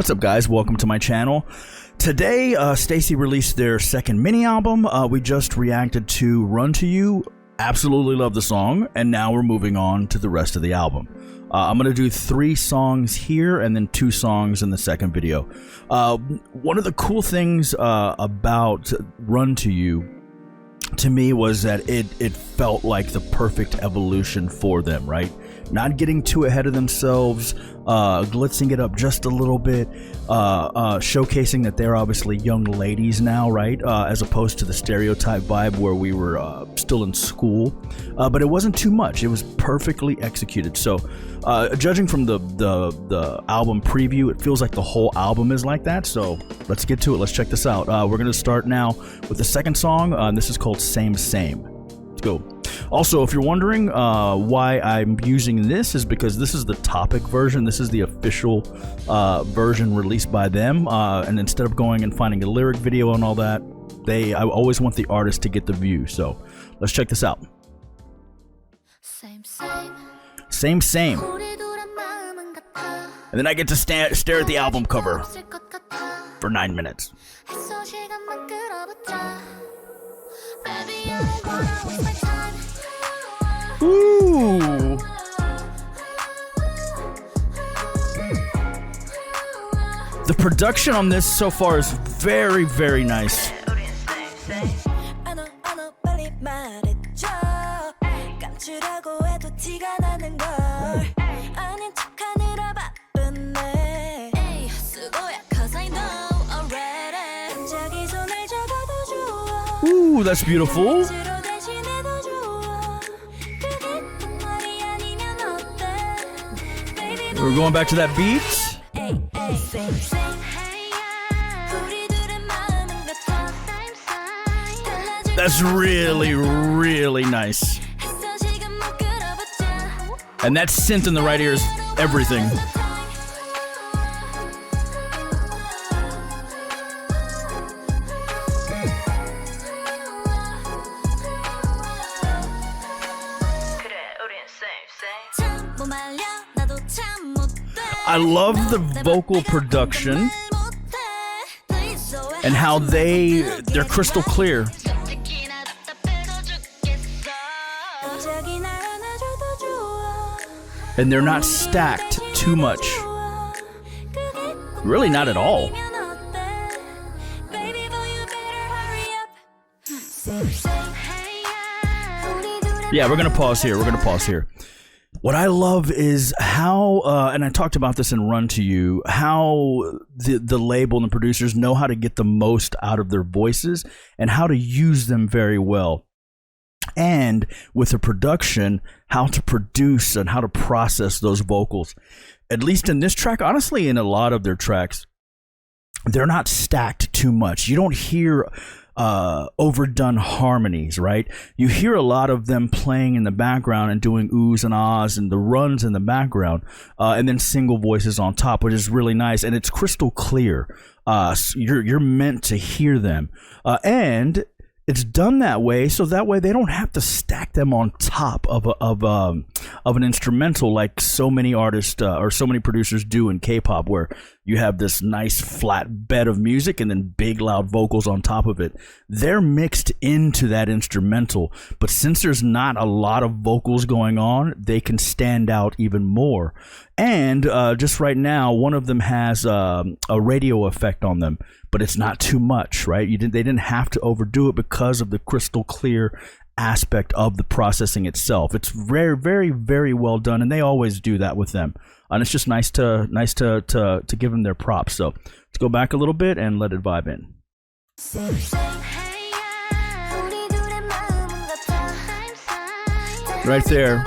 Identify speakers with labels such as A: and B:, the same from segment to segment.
A: What's up, guys? Welcome to my channel. Today, STAYC released their second mini album. We just reacted to Run to You. Absolutely love the song, and now we're moving on to the rest of the album. I'm going to do 3 songs here and then 2 songs in the second video. One of the cool things about Run to You, to me, was that it felt like the perfect evolution for them, right? Not getting too ahead of themselves, glitzing it up just a little bit, showcasing that they're obviously young ladies now, right? As opposed to the stereotype vibe where we were still in school. But it wasn't too much. It was perfectly executed. So judging from the album preview, it feels like the whole album is like that. So let's get to it. Let's check this out. We're going to start now with the second song. This is called Same Same. Let's go. Also, if you're wondering why I'm using this, is because this is the topic version. This is the official version released by them. And instead of going and finding a lyric video and all that, I always want the artist to get the view. So let's check this out. Same, same. And then I get to stare at the album cover for 9 minutes. Ooh. The production on this so far is very, very nice. Ooh, that's beautiful. We're going back to that beat. That's really, really nice. And that synth in the right ear is everything. I love the vocal production and how they're crystal clear. And they're not stacked too much. Really not at all. Yeah, we're gonna pause here. What I love is how, and I talked about this in Run to You, how the label and the producers know how to get the most out of their voices and how to use them very well. And with the production, how to produce and how to process those vocals. At least in this track, honestly, in a lot of their tracks, they're not stacked too much. You don't hear overdone harmonies, right? You hear a lot of them playing in the background and doing oohs and ahs and the runs in the background, and then single voices on top, which is really nice, and it's crystal clear. So you're meant to hear them, and it's done that way, so that way they don't have to stack them on top of an instrumental like so many artists or so many producers do in K-pop, where you have this nice flat bed of music and then big loud vocals on top of it. They're mixed into that instrumental, but since there's not a lot of vocals going on, they can stand out even more. And just right now, one of them has a radio effect on them, but it's not too much, right? They didn't have to overdo it because of the crystal clear aspect of the processing itself. It's very, very, very well done, and they always do that with them. And it's just nice to give them their props. So let's go back a little bit and let it vibe in. Right there.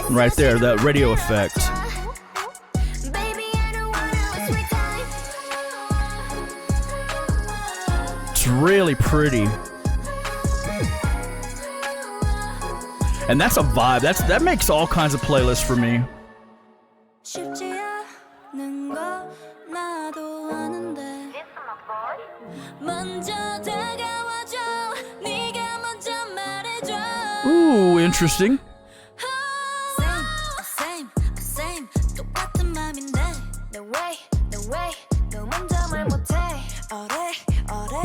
A: Right there, that radio effect. It's really pretty. And that's a vibe. That makes all kinds of playlists for me. Ooh, interesting.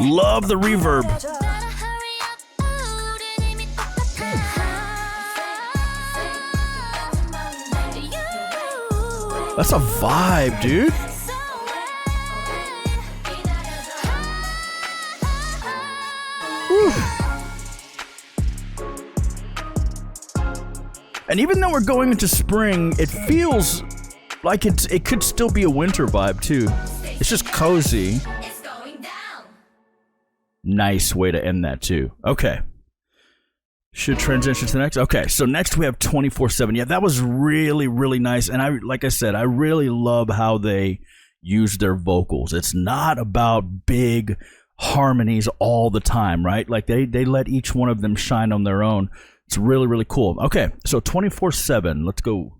A: Love the reverb. That's a vibe, dude. Whew. And even though we're going into spring, it feels like it could still be a winter vibe too. It's just cozy. Nice way to end that too. Okay. Should transition to the next. Okay, so next we have 24/7. Yeah, that was really, really nice. And like I said, I really love how they use their vocals. It's not about big harmonies all the time, right? Like they let each one of them shine on their own. It's really, really cool. Okay, so 24/7. Let's go.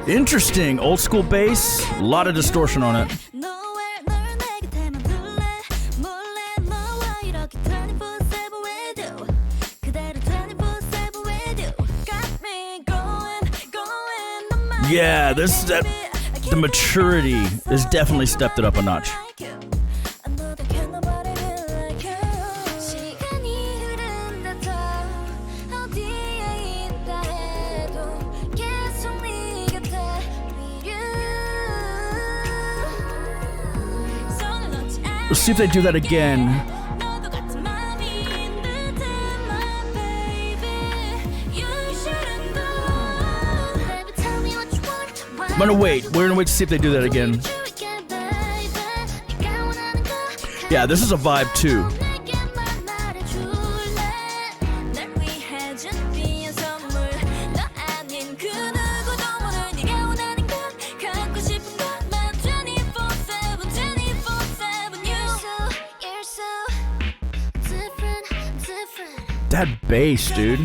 A: Interesting. Old school bass. A lot of distortion on it. Yeah, the maturity has definitely stepped it up a notch. Let's see if they do that again. I'm gonna wait. We're gonna wait to see if they do that again. Yeah, this is a vibe too. That bass, dude.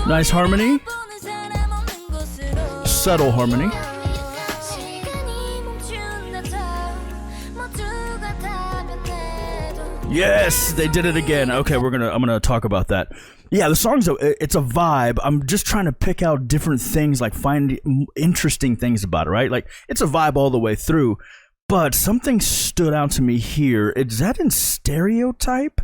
A: Nice harmony. Subtle harmony. Yes, they did it again. Okay, I'm gonna talk about that. Yeah, the song's it's a vibe. I'm just trying to pick out different things, like find interesting things about it, right? Like it's a vibe all the way through, but something stood out to me here. Is that in stereotype?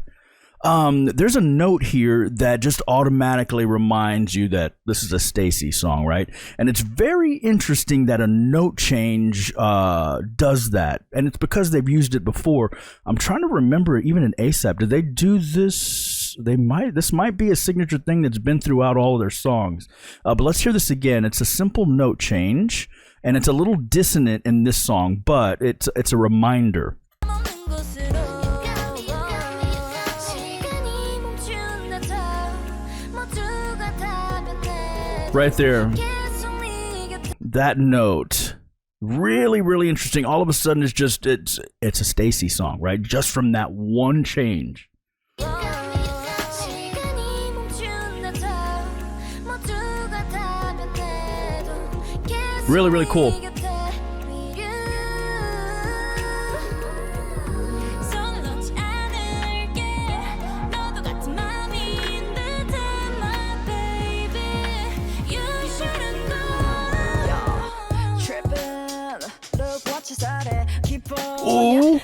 A: There's a note here that just automatically reminds you that this is a STAYC song, right? And it's very interesting that a note change does that, and it's because they've used it before. I'm trying to remember, even in ASAP, did they do this? This might be a signature thing that's been throughout all of their songs. But let's hear this again. It's a simple note change, and it's a little dissonant in this song, but it's a reminder. Right there, that note, really, really interesting. All of a sudden, it's a STAYC song, right? Just from that one change. Really, really cool. Ooh.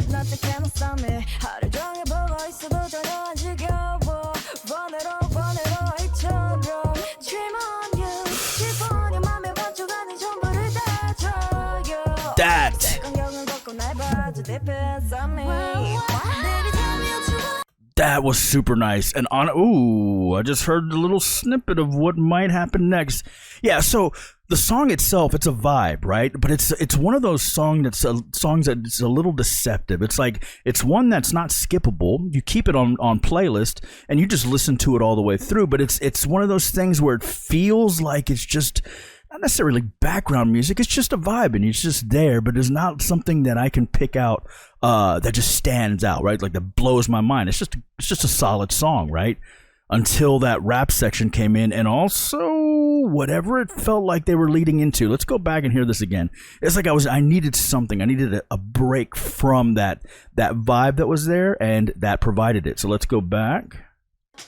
A: That was super nice. And I just heard a little snippet of what might happen next. Yeah, so the song itself, it's a vibe, right? But it's one of those songs that's a little deceptive. It's like, it's one that's not skippable. You keep it on playlist and you just listen to it all the way through. But it's one of those things where it feels like it's just, not necessarily background music. It's just a vibe, and it's just there, but it's not something that I can pick out that just stands out, right? Like that blows my mind. It's just a solid song, right? Until that rap section came in, and also whatever it felt like they were leading into. Let's go back and hear this again. It's like I needed something. I needed a break from that vibe that was there, and that provided it. So let's go back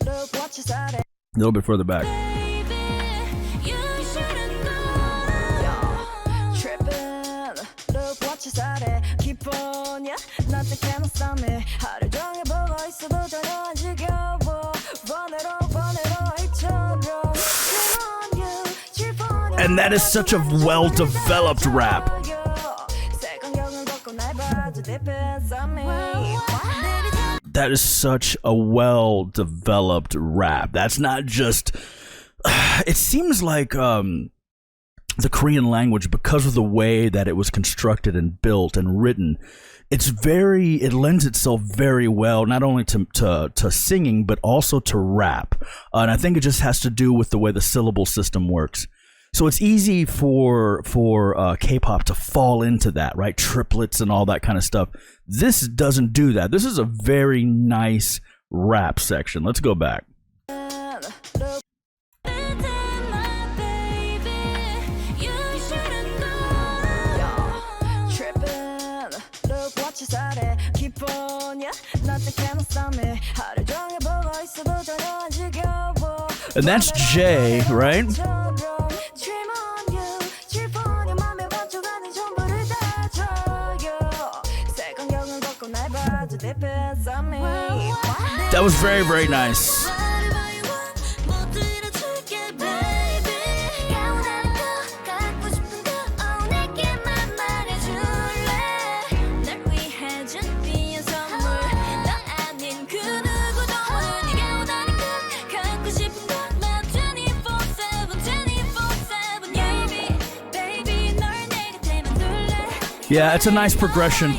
A: a little bit further back. And that is such a well-developed rap. That is such a well-developed rap. That's not just... It seems like the Korean language, because of the way that it was constructed and built and written, it lends itself very well, not only to singing, but also to rap. And I think it just has to do with the way the syllable system works. So it's easy for K-pop to fall into that, right? Triplets and all that kind of stuff. This doesn't do that. This is a very nice rap section. Let's go back. And that's Jay, right? That was very, very nice. Yeah, it's a nice progression.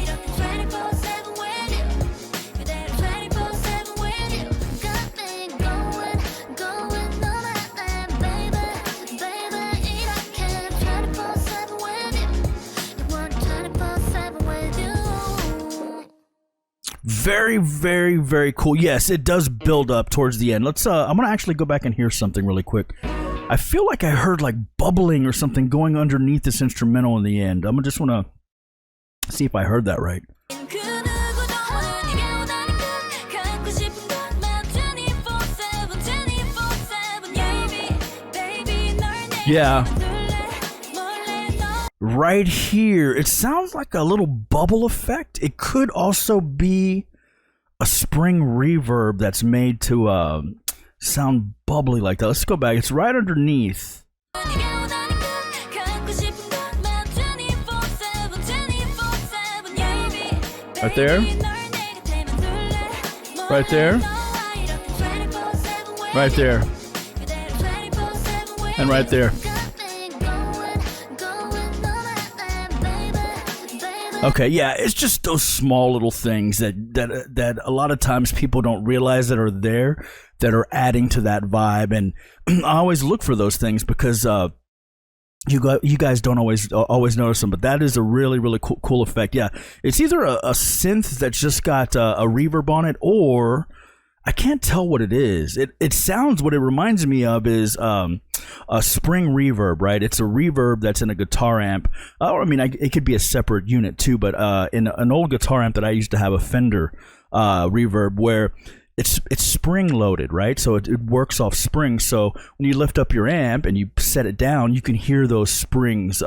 A: Very, very, very cool. Yes, it does build up towards the end. Let's I'm gonna actually go back and hear something really quick. I feel like I heard like bubbling or something going underneath this instrumental in the end. I'm just wanna see if I heard that right. Yeah. Right here, it sounds like a little bubble effect. It could also be a spring reverb that's made to sound bubbly like that. Let's go back. It's right underneath. Right there. Right there. Right there. And right there. Okay, yeah, it's just those small little things that a lot of times people don't realize that are there, that are adding to that vibe. And I always look for those things because you guys don't always notice them, but that is a really, really cool effect. Yeah, it's either a synth that's just got a reverb on it, or I can't tell what it is. It sounds, what it reminds me of is a spring reverb, right? It's a reverb that's in a guitar amp. Or I mean, it could be a separate unit too, but in an old guitar amp that I used to have, a Fender reverb, where it's spring loaded, right? So it works off springs. So when you lift up your amp and you set it down, you can hear those springs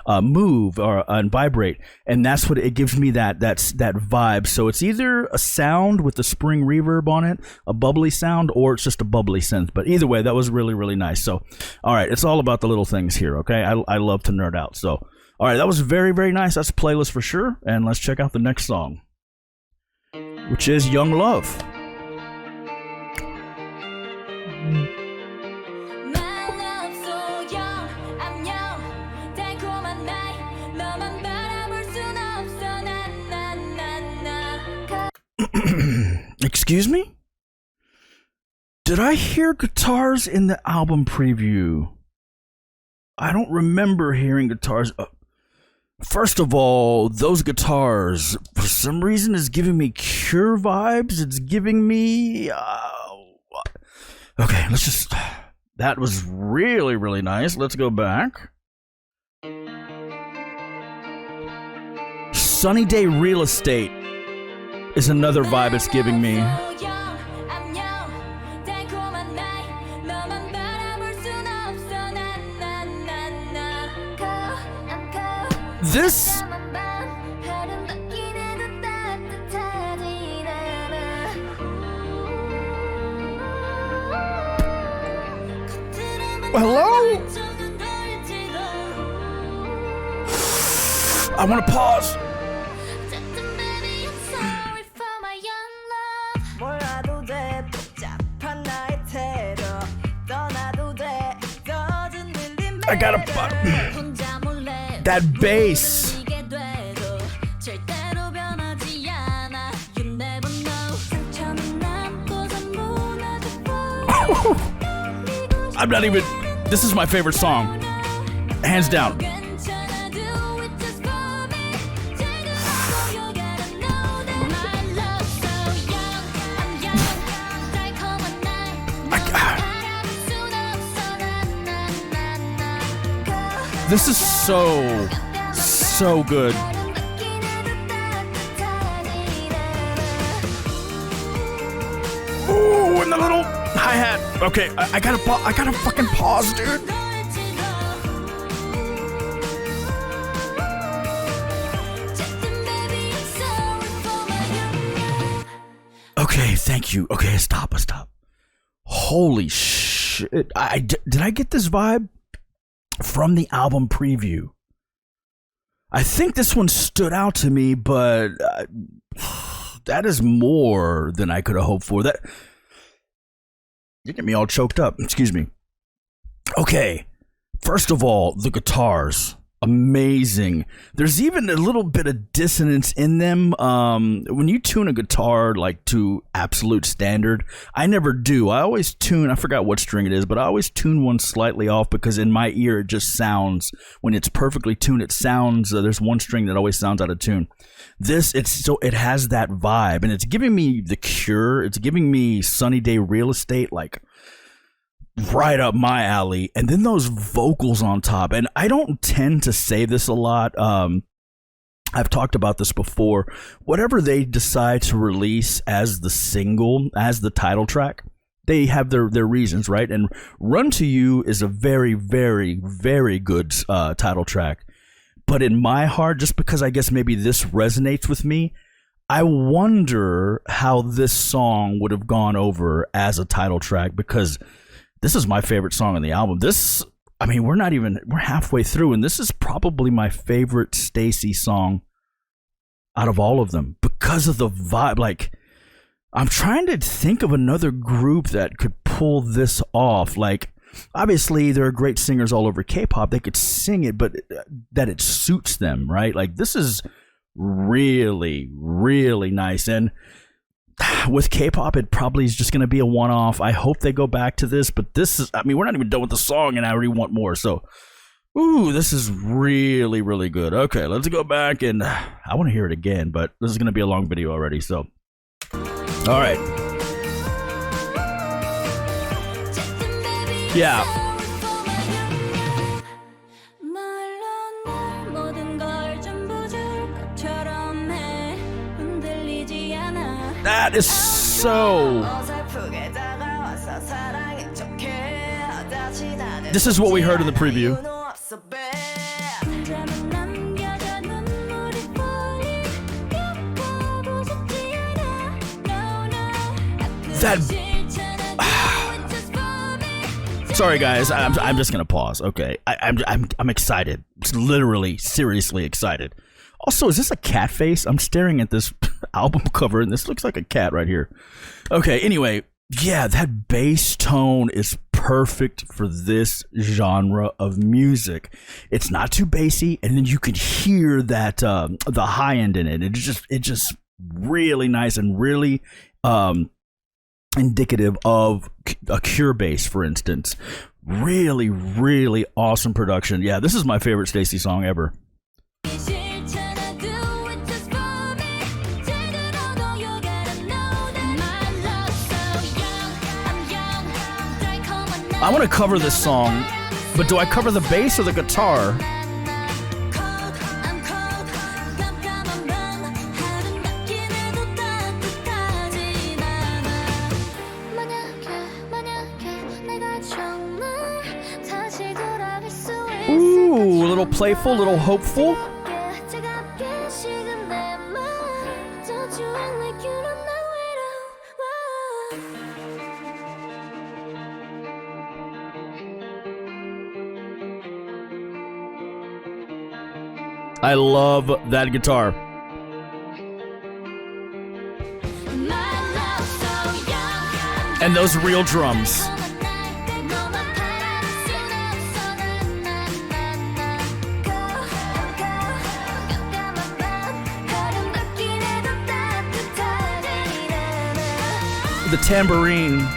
A: move and vibrate, and that's what it gives me, that vibe. So it's either a sound with the spring reverb on it, a bubbly sound, or it's just a bubbly synth. But either way, that was really, really nice. So all right, it's all about the little things here. Okay, I love to nerd out. So all right, that was very, very nice. That's a playlist for sure. And let's check out the next song, which is Young Love. Excuse me? Did I hear guitars in the album preview? I don't remember hearing guitars. First of all, those guitars, for some reason, is giving me Cure vibes. It's giving me... okay, let's just... That was really, really nice. Let's go back. Sunny Day Real Estate is another vibe it's giving me. This... Hello? I want to pause. I got a that bass. I'm not even. This is my favorite song, hands down. This is so good. Ooh, and the little hi-hat. Okay, I gotta fucking pause, dude. Okay, thank you. Okay, stop. Holy shit. Did I get this vibe from the album preview? I think this one stood out to me, but that is more than I could have hoped for. That you get me all choked up. Excuse me. Okay, first of all, the guitars, amazing. There's even a little bit of dissonance in them. When you tune a guitar like to absolute standard, I never do. I always tune, I forgot what string it is, but I always tune one slightly off because in my ear it just sounds, when it's perfectly tuned, it sounds, there's one string that always sounds out of tune. It has that vibe, and it's giving me The Cure. It's giving me Sunny Day Real Estate, like right up my alley. And then those vocals on top, and I don't tend to say this a lot. I've talked about this before. Whatever they decide to release as the single, as the title track, they have their reasons, right? And Run to You is a very, very, very good title track. But in my heart, just because I guess maybe this resonates with me, I wonder how this song would have gone over as a title track, because this is my favorite song on the album. This, I mean, we're halfway through, and this is probably my favorite STAYC song out of all of them because of the vibe. Like, I'm trying to think of another group that could pull this off. Like, obviously, there are great singers all over K-pop. They could sing it, but that it suits them, right? Like, this is really, really nice. And with K-pop, it probably is just going to be a one-off. I hope they go back to this, but this is, I mean, we're not even done with the song, and I already want more. So, ooh, this is really, really good. Okay, let's go back, and I want to hear it again, but this is going to be a long video already, so. All right. Yeah. That is so... This is what we heard in the preview. Sorry guys, I'm just gonna pause. Okay, I'm excited. Literally, seriously excited. Also, is this a cat face? I'm staring at this album cover, and this looks like a cat right here. Okay, anyway, yeah, that bass tone is perfect for this genre of music. It's not too bassy, and then you can hear that the high end in it. It's just really nice and really indicative of a Cure bass, for instance. Really, really awesome production. Yeah, this is my favorite STAYC song ever. I want to cover this song, but do I cover the bass or the guitar? Ooh, a little playful, a little hopeful. I love that guitar. And those real drums. The tambourine.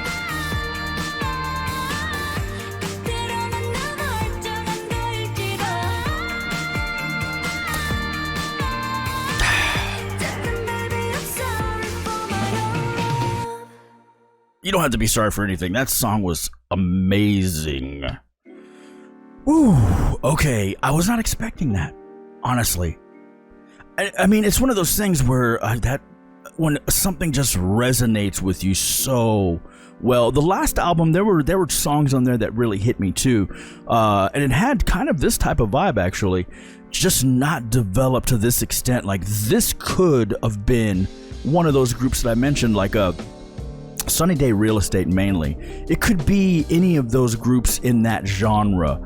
A: You don't have to be sorry for anything. That song was amazing. Ooh, okay. I was not expecting that, honestly. I mean, it's one of those things where when something just resonates with you so well. The last album, there were songs on there that really hit me too, and it had kind of this type of vibe actually, just not developed to this extent. Like this could have been one of those groups that I mentioned, like a Sunny Day Real Estate mainly. It could be any of those groups in that genre.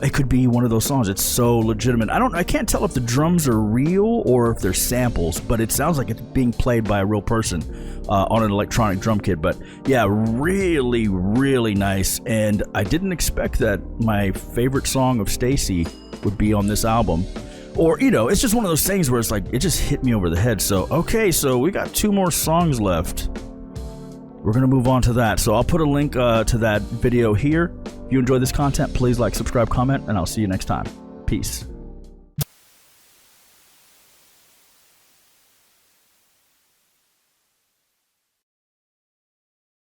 A: It could be one of those songs. It's so legitimate. I can't tell if the drums are real or if they're samples, but it sounds like it's being played by a real person on an electronic drum kit. But yeah, really, really nice. And I didn't expect that my favorite song of STAYC would be on this album. Or, you know, it's just one of those things where it's like, it just hit me over the head. So, okay, so we got 2 more songs left. We're going to move on to that. So I'll put a link to that video here. If you enjoy this content, please like, subscribe, comment, and I'll see you next time. Peace.